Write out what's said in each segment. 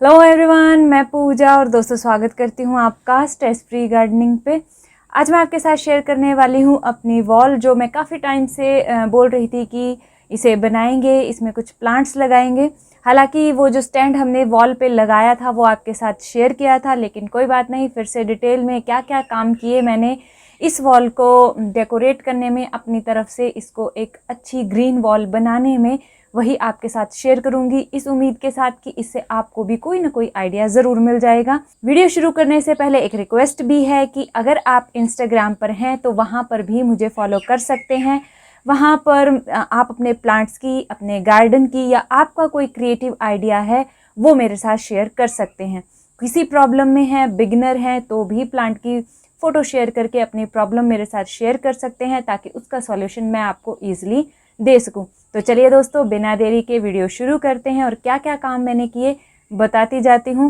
Hello everyone, मैं पूजा और दोस्तों स्वागत करती हूँ आपका स्ट्रेस फ्री गार्डनिंग पे। आज मैं आपके साथ शेयर करने वाली हूँ अपनी वॉल, जो मैं काफ़ी टाइम से बोल रही थी कि इसे बनाएंगे, इसमें कुछ प्लांट्स लगाएंगे। हालांकि वो जो स्टैंड हमने वॉल पे लगाया था वो आपके साथ शेयर किया था, लेकिन कोई बात नहीं, फिर से डिटेल में क्या क्या काम किए मैंने इस वॉल को डेकोरेट करने में, अपनी तरफ से इसको एक अच्छी ग्रीन वॉल बनाने में, वही आपके साथ शेयर करूंगी, इस उम्मीद के साथ कि इससे आपको भी कोई ना कोई आइडिया ज़रूर मिल जाएगा। वीडियो शुरू करने से पहले एक रिक्वेस्ट भी है कि अगर आप इंस्टाग्राम पर हैं तो वहाँ पर भी मुझे फॉलो कर सकते हैं। वहाँ पर आप अपने प्लांट्स की, अपने गार्डन की, या आपका कोई क्रिएटिव आइडिया है वो मेरे साथ शेयर कर सकते हैं। किसी प्रॉब्लम में है, बिगिनर हैं, तो भी प्लांट की फ़ोटो शेयर करके अपनी प्रॉब्लम मेरे साथ शेयर कर सकते हैं, ताकि उसका सॉल्यूशन मैं आपको ईजिली दे सकूं। तो चलिए दोस्तों, बिना देरी के वीडियो शुरू करते हैं और क्या क्या काम मैंने किए बताती जाती हूँ।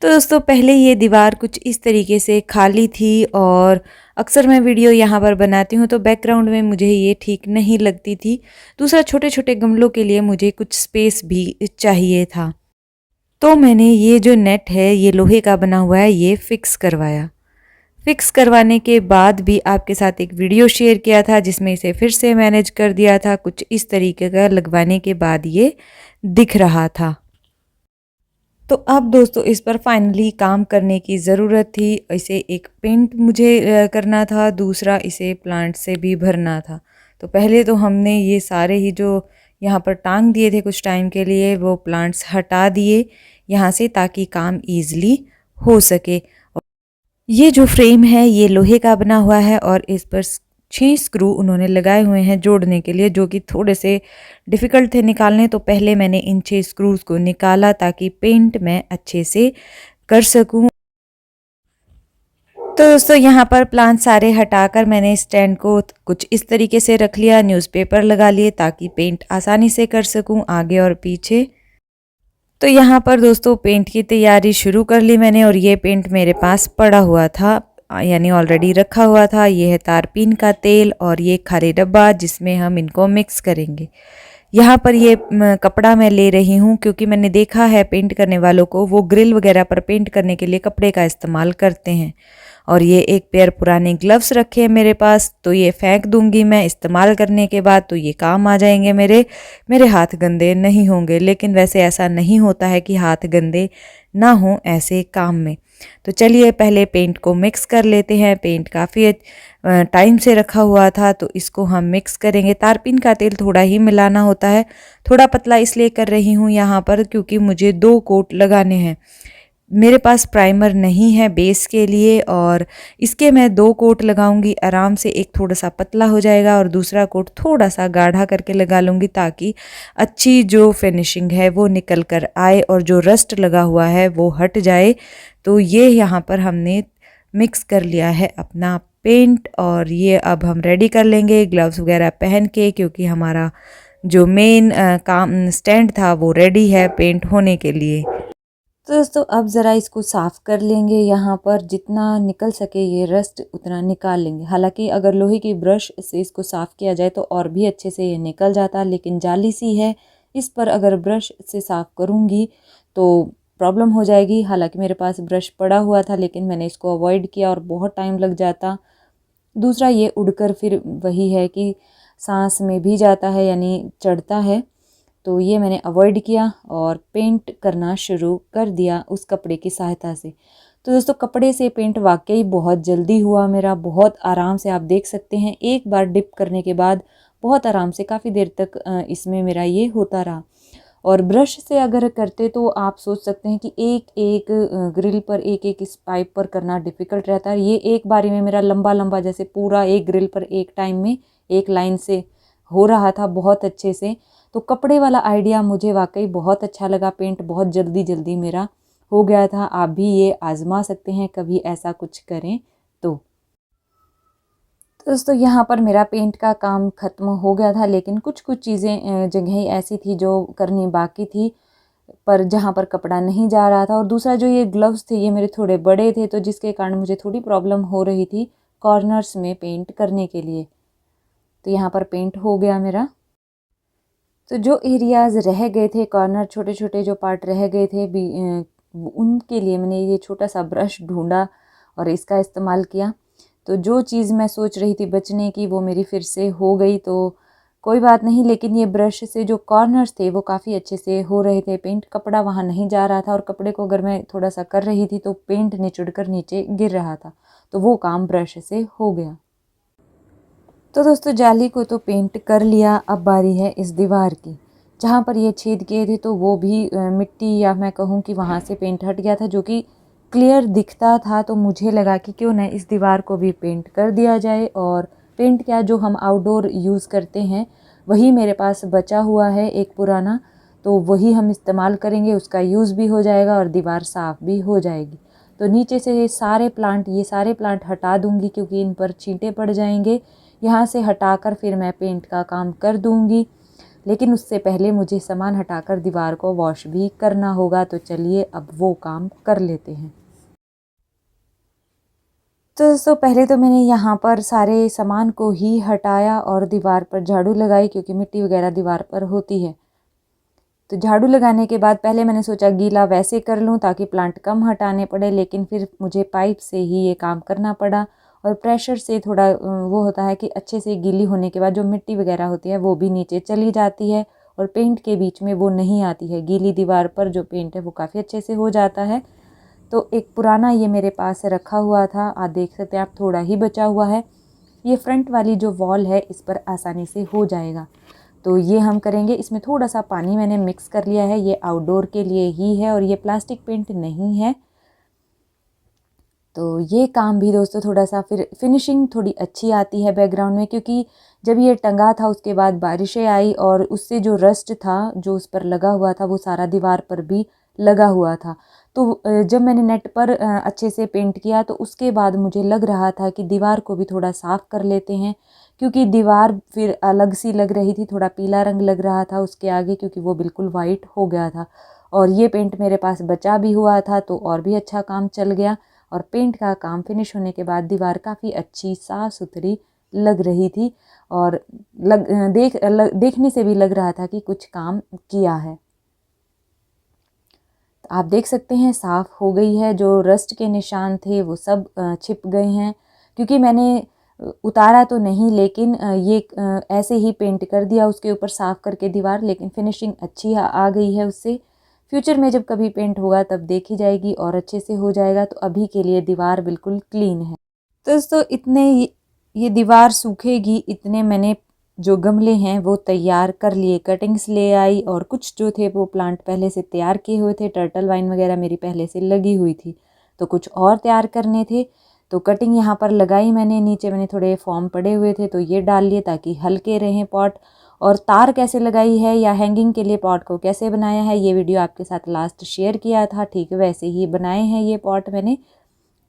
तो दोस्तों, पहले ये दीवार कुछ इस तरीके से खाली थी और अक्सर मैं वीडियो यहाँ पर बनाती हूँ तो बैकग्राउंड में मुझे ये ठीक नहीं लगती थी। दूसरा, छोटे छोटे गमलों के लिए मुझे कुछ स्पेस भी चाहिए था, तो मैंने ये जो नेट है, ये लोहे का बना हुआ है, ये फिक्स करवाया। फिक्स करवाने के बाद भी आपके साथ एक वीडियो शेयर किया था जिसमें इसे फिर से मैनेज कर दिया था। कुछ इस तरीके का लगवाने के बाद ये दिख रहा था। तो अब दोस्तों, इस पर फाइनली काम करने की ज़रूरत थी। इसे एक पेंट मुझे करना था, दूसरा इसे प्लांट से भी भरना था। तो पहले तो हमने ये सारे ही जो यहाँ पर टांग दिए थे कुछ टाइम के लिए, वो प्लांट्स हटा दिए यहाँ से, ताकि काम ईज़िली हो सके। ये जो फ्रेम है ये लोहे का बना हुआ है और इस पर 6 स्क्रू उन्होंने लगाए हुए हैं जोड़ने के लिए, जो कि थोड़े से डिफ़िकल्ट थे निकालने। तो पहले मैंने इन 6 स्क्रूज को निकाला ताकि पेंट मैं अच्छे से कर सकूं। तो दोस्तों, यहाँ पर प्लांट सारे हटाकर मैंने स्टैंड को कुछ इस तरीके से रख लिया, न्यूज़पेपर लगा लिए ताकि पेंट आसानी से कर सकूं आगे और पीछे। तो यहाँ पर दोस्तों, पेंट की तैयारी शुरू कर ली मैंने, और ये पेंट मेरे पास पड़ा हुआ था, यानी ऑलरेडी रखा हुआ था। ये है तारपीन का तेल और ये खाली डब्बा जिसमें हम इनको मिक्स करेंगे। यहाँ पर ये कपड़ा मैं ले रही हूँ क्योंकि मैंने देखा है पेंट करने वालों को, वो ग्रिल वगैरह पर पेंट करने के लिए कपड़े का इस्तेमाल करते हैं। और ये एक पेयर पुराने ग्लव्स रखे हैं मेरे पास, तो ये फेंक दूंगी मैं इस्तेमाल करने के बाद, तो ये काम आ जाएंगे मेरे हाथ गंदे नहीं होंगे। लेकिन वैसे ऐसा नहीं होता है कि हाथ गंदे ना हों ऐसे काम में। तो चलिए पहले पेंट को मिक्स कर लेते हैं। पेंट काफ़ी टाइम से रखा हुआ था, तो इसको हम मिक्स करेंगे। तारपीन का तेल थोड़ा ही मिलाना होता है, थोड़ा पतला इसलिए कर रही हूँ यहाँ पर क्योंकि मुझे 2 कोट लगाने हैं। मेरे पास प्राइमर नहीं है बेस के लिए, और इसके मैं 2 कोट लगाऊंगी आराम से। एक थोड़ा सा पतला हो जाएगा और दूसरा कोट थोड़ा सा गाढ़ा करके लगा लूँगी, ताकि अच्छी जो फिनिशिंग है वो निकल कर आए और जो रस्ट लगा हुआ है वो हट जाए। तो ये यहाँ पर हमने मिक्स कर लिया है अपना पेंट, और ये अब हम रेडी कर लेंगे ग्लव्स वगैरह पहन के, क्योंकि हमारा जो मेन काम स्टैंड था वो रेडी है पेंट होने के लिए। तो दोस्तों, अब ज़रा इसको साफ़ कर लेंगे। यहाँ पर जितना निकल सके ये रस्ट उतना निकाल लेंगे। हालांकि अगर लोहे की ब्रश से इसको साफ़ किया जाए तो और भी अच्छे से ये निकल जाता, लेकिन जाली सी है, इस पर अगर ब्रश से साफ़ करूँगी तो प्रॉब्लम हो जाएगी। हालांकि मेरे पास ब्रश पड़ा हुआ था, लेकिन मैंने इसको अवॉइड किया और बहुत टाइम लग जाता। दूसरा, ये उड़कर फिर वही है कि सांस में भी जाता है, यानी चढ़ता है। तो ये मैंने अवॉइड किया और पेंट करना शुरू कर दिया उस कपड़े की सहायता से। तो दोस्तों, कपड़े से पेंट वाकई बहुत जल्दी हुआ मेरा, बहुत आराम से। आप देख सकते हैं, एक बार डिप करने के बाद बहुत आराम से काफ़ी देर तक इसमें मेरा ये होता रहा। और ब्रश से अगर करते तो आप सोच सकते हैं कि एक एक ग्रिल पर, एक एक इस पाइप पर करना डिफ़िकल्ट रहता है। ये एक बारी में मेरा लंबा लंबा, जैसे पूरा एक ग्रिल पर एक टाइम में एक लाइन से हो रहा था बहुत अच्छे से। तो कपड़े वाला आइडिया मुझे वाकई बहुत अच्छा लगा। पेंट बहुत जल्दी जल्दी मेरा हो गया था। आप भी ये आजमा सकते हैं कभी ऐसा कुछ करें तो। दोस्तों, यहाँ पर मेरा पेंट का काम ख़त्म हो गया था, लेकिन कुछ कुछ चीज़ें जगह ऐसी थी जो करनी बाकी थी, पर जहाँ पर कपड़ा नहीं जा रहा था। और दूसरा, जो ये ग्लव्स थे ये मेरे थोड़े बड़े थे, तो जिसके कारण मुझे थोड़ी प्रॉब्लम हो रही थी कॉर्नर्स में पेंट करने के लिए। तो यहाँ पर पेंट हो गया मेरा। तो जो एरियाज़ रह गए थे, कॉर्नर छोटे छोटे जो पार्ट रह गए थे उनके लिए मैंने ये छोटा सा ब्रश ढूंढा और इसका इस्तेमाल किया। तो जो चीज़ मैं सोच रही थी बचने की वो मेरी फिर से हो गई, तो कोई बात नहीं। लेकिन ये ब्रश से जो कॉर्नर्स थे वो काफ़ी अच्छे से हो रहे थे पेंट, कपड़ा वहाँ नहीं जा रहा था और कपड़े को अगर मैं थोड़ा सा कर रही थी तो पेंट निचुड़ कर नीचे गिर रहा था, तो वो काम ब्रश से हो गया। तो दोस्तों जाली को तो पेंट कर लिया, अब बारी है इस दीवार की। जहाँ पर ये छेद किए थे तो वो भी मिट्टी या मैं कहूँ कि वहाँ से पेंट हट गया था, जो कि क्लियर दिखता था। तो मुझे लगा कि क्यों ना इस दीवार को भी पेंट कर दिया जाए। और पेंट क्या, जो हम आउटडोर यूज़ करते हैं वही मेरे पास बचा हुआ है एक पुराना, तो वही हम इस्तेमाल करेंगे, उसका यूज़ भी हो जाएगा और दीवार साफ़ भी हो जाएगी। तो नीचे से ये सारे प्लांट हटा दूँगी क्योंकि इन पर छींटे पड़ जाएंगे। यहाँ से हटाकर फिर मैं पेंट का काम कर दूँगी, लेकिन उससे पहले मुझे सामान हटाकर दीवार को वॉश भी करना होगा। तो चलिए अब वो काम कर लेते हैं। तो दोस्तों पहले तो मैंने यहाँ पर सारे सामान को ही हटाया और दीवार पर झाड़ू लगाई, क्योंकि मिट्टी वगैरह दीवार पर होती है। तो झाड़ू लगाने के बाद पहले मैंने सोचा गीला वैसे कर लूँ ताकि प्लांट कम हटाने पड़े, लेकिन फिर मुझे पाइप से ही ये काम करना पड़ा। और प्रेशर से थोड़ा वो होता है कि अच्छे से गीली होने के बाद जो मिट्टी वगैरह होती है वो भी नीचे चली जाती है और पेंट के बीच में वो नहीं आती है। गीली दीवार पर जो पेंट है वो काफ़ी अच्छे से हो जाता है। तो एक पुराना ये मेरे पास रखा हुआ था, आप देख सकते हैं, आप थोड़ा ही बचा हुआ है। ये फ्रंट वाली जो वॉल है इस पर आसानी से हो जाएगा। तो ये हम करेंगे। इसमें थोड़ा सा पानी मैंने मिक्स कर लिया है, ये आउटडोर के लिए ही है और ये प्लास्टिक पेंट नहीं है। तो ये काम भी दोस्तों थोड़ा सा फिर फिनिशिंग थोड़ी अच्छी आती है बैकग्राउंड में, क्योंकि जब ये टंगा था उसके बाद बारिशें आई और उससे जो रस्ट था जो उस पर लगा हुआ था वो सारा दीवार पर भी लगा हुआ था। तो जब मैंने नेट पर अच्छे से पेंट किया तो उसके बाद मुझे लग रहा था कि दीवार को भी थोड़ा साफ़ कर लेते हैं, क्योंकि दीवार फिर अलग सी लग रही थी, थोड़ा पीला रंग लग रहा था उसके आगे, क्योंकि वो बिल्कुल वाइट हो गया था। और ये पेंट मेरे पास बचा भी हुआ था तो और भी अच्छा काम चल गया। और पेंट का काम फिनिश होने के बाद दीवार काफ़ी अच्छी साफ़ सुथरी लग रही थी और देखने से भी लग रहा था कि कुछ काम किया है। तो आप देख सकते हैं साफ़ हो गई है, जो रस्ट के निशान थे वो सब छिप गए हैं, क्योंकि मैंने उतारा तो नहीं, लेकिन ये ऐसे ही पेंट कर दिया उसके ऊपर साफ़ करके दीवार, लेकिन फिनिशिंग अच्छी आ गई है उससे। फ्यूचर में जब कभी पेंट होगा तब देखी जाएगी और अच्छे से हो जाएगा। तो अभी के लिए दीवार बिल्कुल क्लीन है। तो दोस्तों इतने ये दीवार सूखेगी इतने मैंने जो गमले हैं वो तैयार कर लिए, कटिंग्स ले आई और कुछ जो थे वो प्लांट पहले से तैयार किए हुए थे। टर्टल वाइन वगैरह मेरी पहले से लगी हुई थी, तो कुछ और तैयार करने थे। तो कटिंग यहाँ पर लगाई मैंने, नीचे मैंने थोड़े फॉर्म पड़े हुए थे तो ये डाल लिए ताकि हल्के रहें पॉट। और तार कैसे लगाई है या हैंगिंग के लिए पॉट को कैसे बनाया है ये वीडियो आपके साथ लास्ट शेयर किया था, ठीक वैसे ही बनाए हैं ये पॉट मैंने,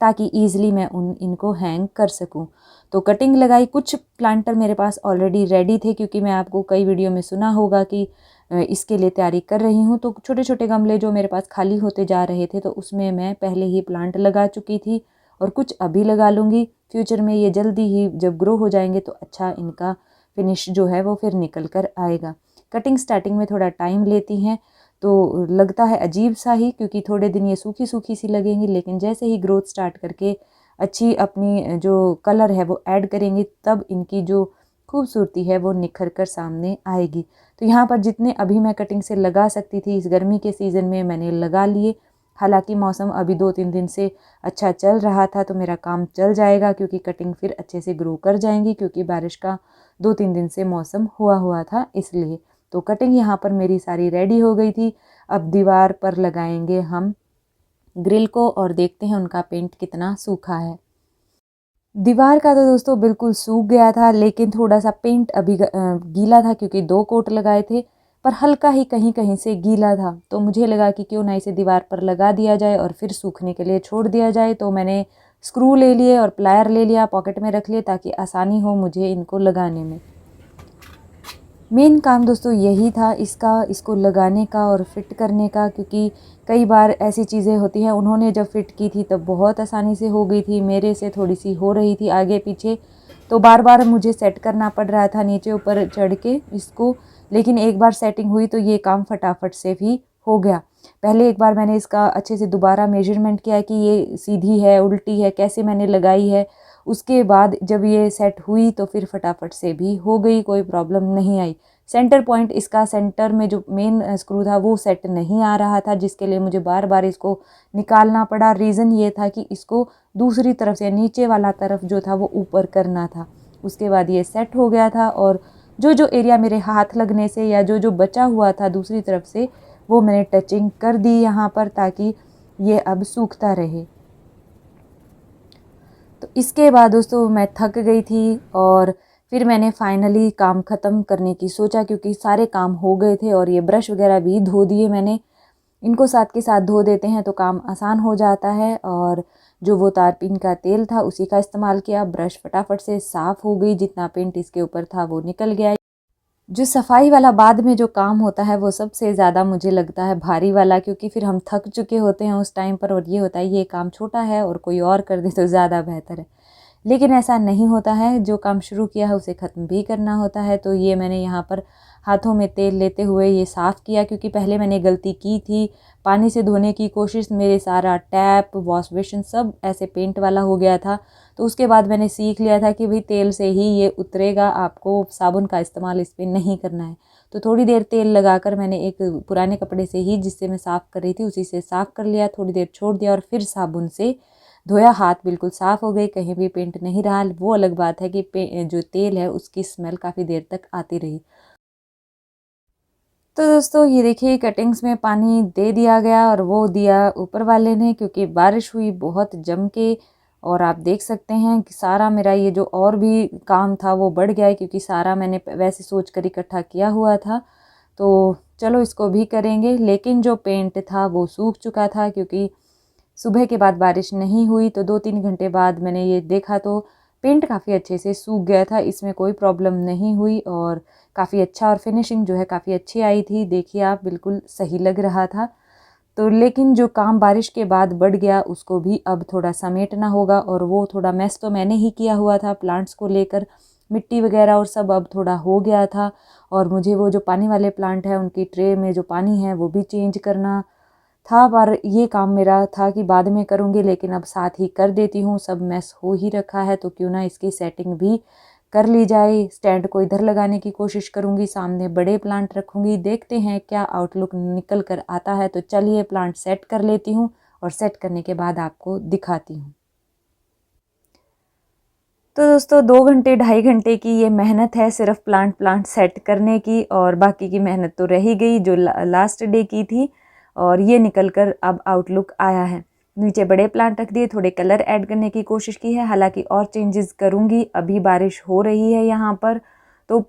ताकि ईज़िली मैं इनको हैंग कर सकूं। तो कटिंग लगाई। कुछ प्लांटर मेरे पास ऑलरेडी रेडी थे, क्योंकि मैं आपको कई वीडियो में सुना होगा कि इसके लिए तैयारी कर रही हूं। तो छोटे छोटे गमले जो मेरे पास खाली होते जा रहे थे तो उसमें मैं पहले ही प्लांट लगा चुकी थी और कुछ अभी लगा लूँगी। फ्यूचर में ये जल्दी ही जब ग्रो हो जाएंगे तो अच्छा इनका फिनिश जो है वो फिर निकल कर आएगा। कटिंग स्टार्टिंग में थोड़ा टाइम लेती हैं तो लगता है अजीब सा ही, क्योंकि थोड़े दिन ये सूखी सूखी सी लगेंगी, लेकिन जैसे ही ग्रोथ स्टार्ट करके अच्छी अपनी जो कलर है वो ऐड करेंगे तब इनकी जो खूबसूरती है वो निखर कर सामने आएगी। तो यहाँ पर जितने अभी मैं कटिंग से लगा सकती थी इस गर्मी के सीज़न में मैंने लगा लिए। हालांकि मौसम अभी 2-3 दिन से अच्छा चल रहा था तो मेरा काम चल जाएगा, क्योंकि कटिंग फिर अच्छे से ग्रो कर जाएंगी, क्योंकि बारिश का 2-3 दिन से मौसम हुआ था इसलिए। तो कटिंग यहाँ पर मेरी सारी रेडी हो गई थी। अब दीवार पर लगाएंगे हम ग्रिल को और देखते हैं उनका पेंट कितना सूखा है। दीवार का तो दोस्तों बिल्कुल सूख गया था, लेकिन थोड़ा सा पेंट अभी गीला था, क्योंकि 2 कोट लगाए थे, पर हल्का ही कहीं कहीं से गीला था। तो मुझे लगा कि क्यों ना इसे दीवार पर लगा दिया जाए और फिर सूखने के लिए छोड़ दिया जाए। तो मैंने स्क्रू ले लिए और प्लायर ले लिया, पॉकेट में रख लिए ताकि आसानी हो मुझे इनको लगाने में। मेन काम दोस्तों यही था इसको लगाने का और फिट करने का, क्योंकि कई बार ऐसी चीज़ें होती हैं, उन्होंने जब फिट की थी तब बहुत आसानी से हो गई थी, मेरे से थोड़ी सी हो रही थी आगे पीछे, तो बार बार मुझे सेट करना पड़ रहा था नीचे ऊपर चढ़ के इसको, लेकिन एक बार सेटिंग हुई तो ये काम फटाफट से भी हो गया। पहले एक बार मैंने इसका अच्छे से दोबारा मेजरमेंट किया कि ये सीधी है उल्टी है कैसे मैंने लगाई है। उसके बाद जब ये सेट हुई तो फिर फटाफट से भी हो गई, कोई प्रॉब्लम नहीं आई। सेंटर पॉइंट इसका सेंटर में जो मेन स्क्रू था वो सेट नहीं आ रहा था, जिसके लिए मुझे बार बार इसको निकालना पड़ा। रीज़न ये था कि इसको दूसरी तरफ से नीचे वाला तरफ जो था वो ऊपर करना था। उसके बाद ये सेट हो गया था और जो जो एरिया मेरे हाथ लगने से या जो जो बचा हुआ था दूसरी तरफ से वो मैंने टचिंग कर दी यहाँ पर, ताकि ये अब सूखता रहे। तो इसके बाद दोस्तों मैं थक गई थी और फिर मैंने फाइनली काम ख़त्म करने की सोचा, क्योंकि सारे काम हो गए थे और ये ब्रश वगैरह भी धो दिए मैंने। इनको साथ के साथ धो देते हैं तो काम आसान हो जाता है। और जो वो तारपीन का तेल था उसी का इस्तेमाल किया। ब्रश फटाफट से साफ़ हो गई, जितना पेंट इसके ऊपर था वो निकल गया। जो सफाई वाला बाद में जो काम होता है वो सबसे ज़्यादा मुझे लगता है भारी वाला, क्योंकि फिर हम थक चुके होते हैं उस टाइम पर और ये होता है ये काम छोटा है और कोई और कर दे तो ज़्यादा बेहतर है। लेकिन ऐसा नहीं होता है, जो काम शुरू किया है उसे ख़त्म भी करना होता है। तो ये मैंने यहाँ पर हाथों में तेल लेते हुए ये साफ़ किया, क्योंकि पहले मैंने गलती की थी पानी से धोने की कोशिश, मेरे सारा टैप वॉश बेसिन सब ऐसे पेंट वाला हो गया था। तो उसके बाद मैंने सीख लिया था कि भाई तेल से ही ये उतरेगा, आपको साबुन का इस्तेमाल इस पर नहीं करना है। तो थोड़ी देर तेल लगाकर मैंने एक पुराने कपड़े से ही, जिससे मैं साफ़ कर रही थी, उसी से साफ़ कर लिया, थोड़ी देर छोड़ दिया और फिर साबुन से धोया। हाथ बिल्कुल साफ़ हो गए, कहीं भी पेंट नहीं रहा। वो अलग बात है कि जो तेल है उसकी स्मेल काफ़ी देर तक आती रही। तो दोस्तों ये देखिए कटिंग्स में पानी दे दिया गया और वो दिया ऊपर वाले ने, क्योंकि बारिश हुई बहुत जम के। और आप देख सकते हैं कि सारा मेरा ये जो और भी काम था वो बढ़ गया है, क्योंकि सारा मैंने वैसे सोच कर इकट्ठा किया हुआ था। तो चलो इसको भी करेंगे। लेकिन जो पेंट था वो सूख चुका था, क्योंकि सुबह के बाद बारिश नहीं हुई। तो 2-3 घंटे बाद मैंने ये देखा तो पेंट काफ़ी अच्छे से सूख गया था, इसमें कोई प्रॉब्लम नहीं हुई और काफ़ी अच्छा, और फिनिशिंग जो है काफ़ी अच्छी आई थी। देखिए आप, बिल्कुल सही लग रहा था। तो लेकिन जो काम बारिश के बाद बढ़ गया उसको भी अब थोड़ा समेटना होगा, और वो थोड़ा मेस तो मैंने ही किया हुआ था प्लांट्स को लेकर, मिट्टी वगैरह और सब अब थोड़ा हो गया था। और मुझे वो जो पानी वाले प्लांट है उनकी ट्रे में जो पानी है वो भी चेंज करना था, पर ये काम मेरा था कि बाद में करूँगी, लेकिन अब साथ ही कर देती हूँ। सब मैस हो ही रखा है तो क्यों ना इसकी सेटिंग भी कर ली जाए। स्टैंड को इधर लगाने की कोशिश करूँगी, सामने बड़े प्लांट रखूँगी, देखते हैं क्या आउटलुक निकल कर आता है। तो चलिए प्लांट सेट कर लेती हूँ और सेट करने के बाद आपको दिखाती हूँ। तो दोस्तों 2 घंटे 2.5 घंटे की ये मेहनत है सिर्फ प्लांट सेट करने की, और बाकी की मेहनत तो रह ही गई जो लास्ट डे की थी। और ये निकल कर अब आउटलुक आया है। नीचे बड़े प्लांट रख दिए, थोड़े कलर ऐड करने की कोशिश की है, हालांकि और चेंजेस करूँगी। अभी बारिश हो रही है यहाँ पर, तो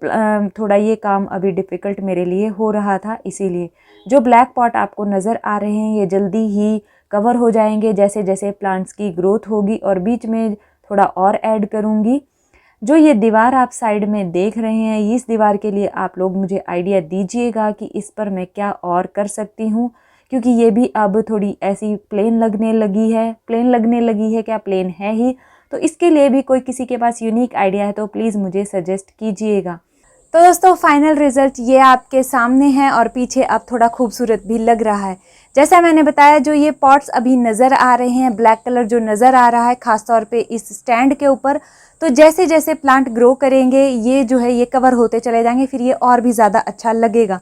थोड़ा ये काम अभी डिफ़िकल्ट मेरे लिए हो रहा था। इसीलिए जो ब्लैक पॉट आपको नज़र आ रहे हैं ये जल्दी ही कवर हो जाएंगे जैसे जैसे प्लांट्स की ग्रोथ होगी, और बीच में थोड़ा और ऐड करूँगी। जो ये दीवार आप साइड में देख रहे हैं, इस दीवार के लिए आप लोग मुझे आइडिया दीजिएगा कि इस पर मैं क्या और कर सकती हूँ, क्योंकि ये भी अब थोड़ी ऐसी प्लेन लगने लगी है। प्लेन लगने लगी है क्या, प्लेन है ही। तो इसके लिए भी कोई किसी के पास यूनिक आइडिया है तो प्लीज़ मुझे सजेस्ट कीजिएगा। तो दोस्तों फाइनल रिज़ल्ट ये आपके सामने है और पीछे अब थोड़ा खूबसूरत भी लग रहा है। जैसा मैंने बताया, जो ये पॉट्स अभी नज़र आ रहे हैं, ब्लैक कलर जो नज़र आ रहा है ख़ास तौर पे इस स्टैंड के ऊपर, तो जैसे जैसे प्लांट ग्रो करेंगे ये जो है ये कवर होते चले जाएंगे, फिर ये और भी ज़्यादा अच्छा लगेगा।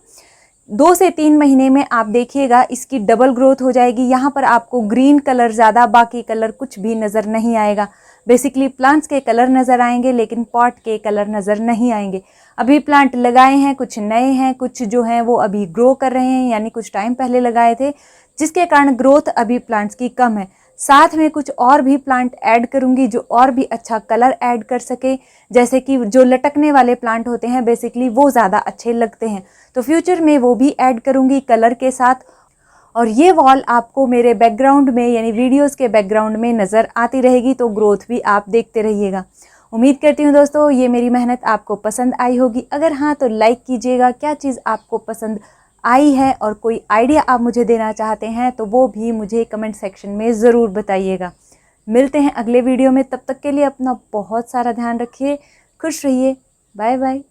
2 से 3 महीने में आप देखिएगा इसकी डबल ग्रोथ हो जाएगी। यहाँ पर आपको ग्रीन कलर ज़्यादा, बाकी कलर कुछ भी नज़र नहीं आएगा। बेसिकली प्लांट्स के कलर नज़र आएंगे लेकिन पॉट के कलर नज़र नहीं आएंगे। अभी प्लांट लगाए हैं, कुछ नए हैं, कुछ जो हैं वो अभी ग्रो कर रहे हैं, यानी कुछ टाइम पहले लगाए थे, जिसके कारण ग्रोथ अभी प्लांट्स की कम है। साथ में कुछ और भी प्लांट ऐड करूंगी जो और भी अच्छा कलर ऐड कर सके, जैसे कि जो लटकने वाले प्लांट होते हैं बेसिकली वो ज़्यादा अच्छे लगते हैं, तो फ्यूचर में वो भी ऐड करूंगी कलर के साथ। और ये वॉल आपको मेरे बैकग्राउंड में यानी वीडियोस के बैकग्राउंड में नज़र आती रहेगी, तो ग्रोथ भी आप देखते रहिएगा। उम्मीद करती हूँ दोस्तों ये मेरी मेहनत आपको पसंद आई होगी। अगर हाँ तो लाइक कीजिएगा, क्या चीज़ आपको पसंद आई है और कोई आइडिया आप मुझे देना चाहते हैं तो वो भी मुझे कमेंट सेक्शन में ज़रूर बताइएगा। मिलते हैं अगले वीडियो में, तब तक के लिए अपना बहुत सारा ध्यान रखिए, खुश रहिए, बाय बाय।